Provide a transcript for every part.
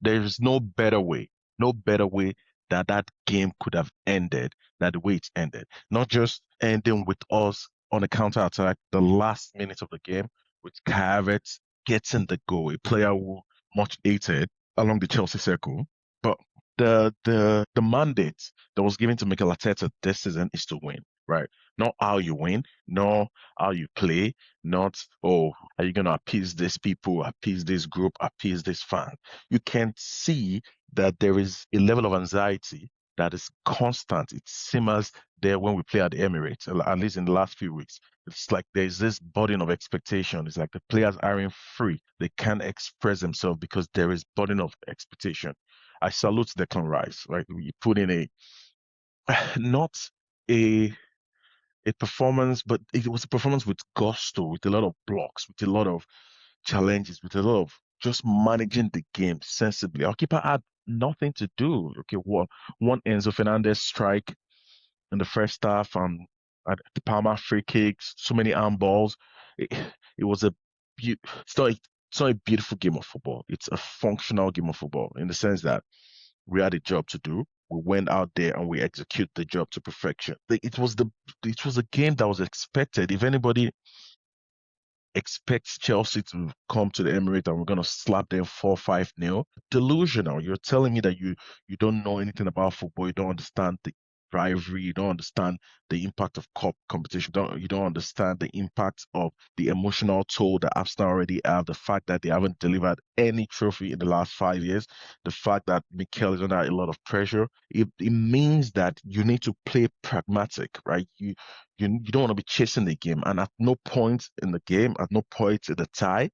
There's no better way that that game could have ended than the way it ended. Not just ending with us on a counter attack the last minute of the game with Havertz getting the goal, a player who much hated along the Chelsea circle. But the mandate that was given to Mikel Arteta this season is to win, right? Not how you win, not how you play, not, oh, are you gonna appease these people, appease this group, appease this fan? You can see that there is a level of anxiety that is constant. It simmers there when we play at the Emirates, at least in the last few weeks. It's like there's this burden of expectation. It's like the players aren't free. They can't express themselves because there is burden of expectation. I salute Declan Rice, right? We put in a not a a performance, but it was a performance with gusto, with a lot of blocks, with a lot of challenges, with a lot of just managing the game sensibly. Our keeper had nothing to do. Okay, one Enzo Fernandez strike in the first half, at the Palma free kicks, so many arm balls. It, it was it's not a beautiful game of football. It's a functional game of football in the sense that we had a job to do. We went out there and we execute the job to perfection. It was a game that was expected. If anybody expects Chelsea to come to the Emirates and we're gonna slap them 4-5 nil. Delusional. You're telling me that you don't know anything about football, you don't understand the rivalry, you don't understand the impact of cup competition, you don't understand the impact of the emotional toll that Arsenal already have, the fact that they haven't delivered any trophy in the last 5 years, the fact that Mikel is under a lot of pressure. It means that you need to play pragmatic, right? You don't want to be chasing the game. And at no point in the game, at no point in the tie,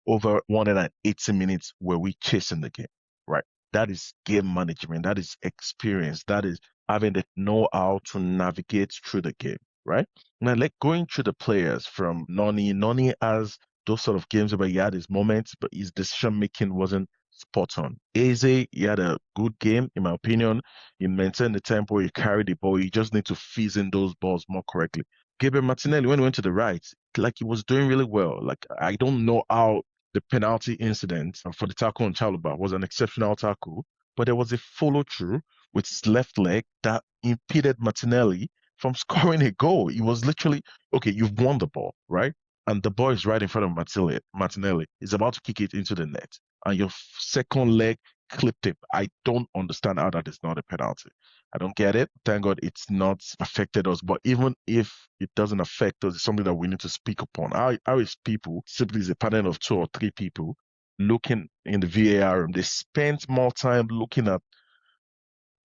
over 180 minutes were we chasing the game, right? That is game management. That is experience. That is having the know-how to navigate through the game, right? Now, like going through the players from Noni. Noni has those sort of games where he had his moments, but his decision making wasn't spot on. Eze, he had a good game, in my opinion. He maintained the tempo, he carried the ball. You just need to fizz in those balls more correctly. Gabriel Martinelli, when he went to the right, like he was doing really well. Like I don't know how the penalty incident for the tackle on Chaluba was an exceptional tackle, but there was a follow through with his left leg that impeded Martinelli from scoring a goal. He was literally, okay, you've won the ball, right? And the ball is right in front of Martinelli. Martinelli is about to kick it into the net, and your second leg clipped him. I don't understand how that is not a penalty. I don't get it. Thank God it's not affected us. But even if it doesn't affect us, it's something that we need to speak upon. How is people, simply is a panel of two or three people looking in the VAR room? They spent more time looking at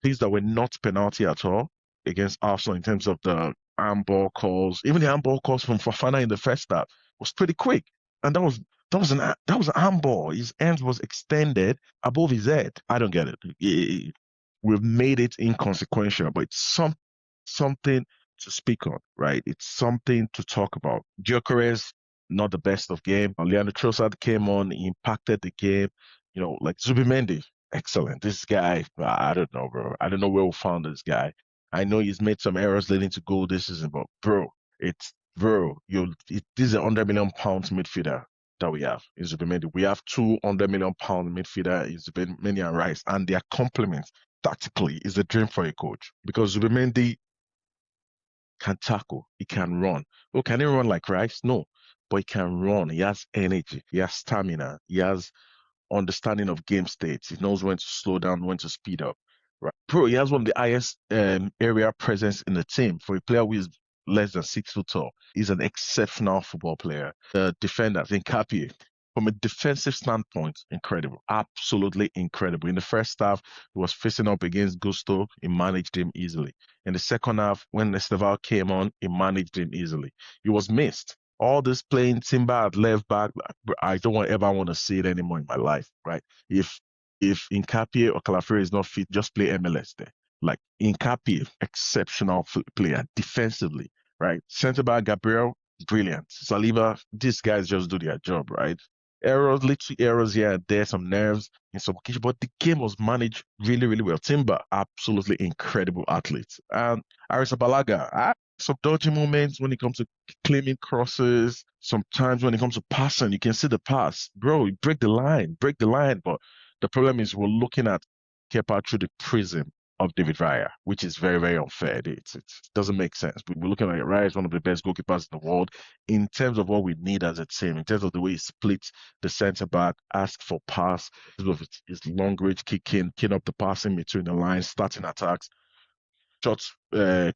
things that were not penalty at all against Arsenal in terms of the handball calls. Even the handball calls from Fafana in the first half was pretty quick. And that was an handball. His hand was extended above his head. I don't get it. We've made it inconsequential, but it's something to speak on, right? It's something to talk about. Gyökeres, not the best of game. Leandro Trossard came on, he impacted the game. Like Zubimendi, excellent. This guy, I don't know, bro. I don't know where we found this guy. I know he's made some errors leading to goal this season, but this is an £100 million midfielder that we have in Zubimendi. We have £200 million midfielder in Zubimendi and Rice, and their complement tactically is a dream for a coach because Zubimendi can tackle, he can run. Oh, can he run like Rice? No, but he can run. He has energy, he has stamina, he has understanding of game states. He knows when to slow down, when to speed up. Right. Bro, he has one of the highest area presence in the team for a player who is less than 6 foot tall. He's an exceptional football player. The defender, Nkapie, from a defensive standpoint, incredible. Absolutely incredible. In the first half, he was facing up against Gusto. He managed him easily. In the second half, when Esteval came on, he managed him easily. He was missed. All this playing Timber at left back, I don't ever want to see it anymore in my life, right? If Nkapie or Calaferi is not fit, just play MLS there. Like Nkapie, exceptional player defensively, right? Centre back Gabriel, brilliant. Saliba, these guys just do their job, right? Errors, little errors here and there, some nerves in some occasions, but the game was managed really, really well. Timber, absolutely incredible athlete. And Arrizabalaga, some dodgy moments when it comes to claiming crosses. Sometimes when it comes to passing, you can see the pass. Bro, you break the line, but The problem is we're looking at Kepa through the prism of David Raya, which is very, very unfair. It doesn't make sense. We're looking at Raya is one of the best goalkeepers in the world in terms of what we need as a team, in terms of the way he splits the centre back, asks for pass, with his long range kicking up the passing between the lines, starting attacks, shots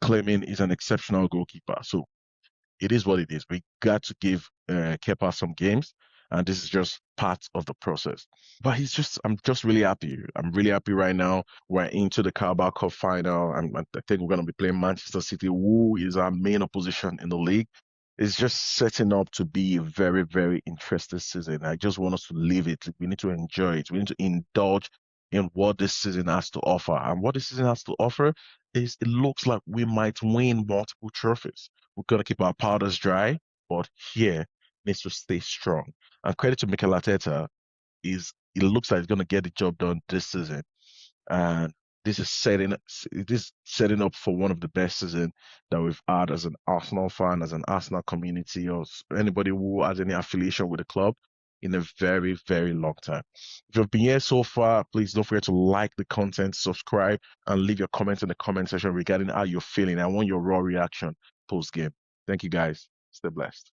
claiming is an exceptional goalkeeper. So it is what it is. We got to give Kepa some games, and this is just part of the process. But I'm just really happy. I'm really happy right now. We're into the Carabao Cup final, and I think we're going to be playing Manchester City, who is our main opposition in the league. It's just setting up to be a very, very interesting season. I just want us to live it. We need to enjoy it. We need to indulge in what this season has to offer. And what this season has to offer is it looks like we might win multiple trophies. We're gonna keep our powders dry, but here needs to stay strong. And credit to Mikel Arteta is it looks like he's gonna get the job done this season. And this is setting up for one of the best seasons that we've had as an Arsenal fan, as an Arsenal community, or anybody who has any affiliation with the club in a very, very long time. If you've been here so far, please don't forget to like the content, subscribe, and leave your comments in the comment section regarding how you're feeling. I want your raw reaction post game. Thank you guys. Stay blessed.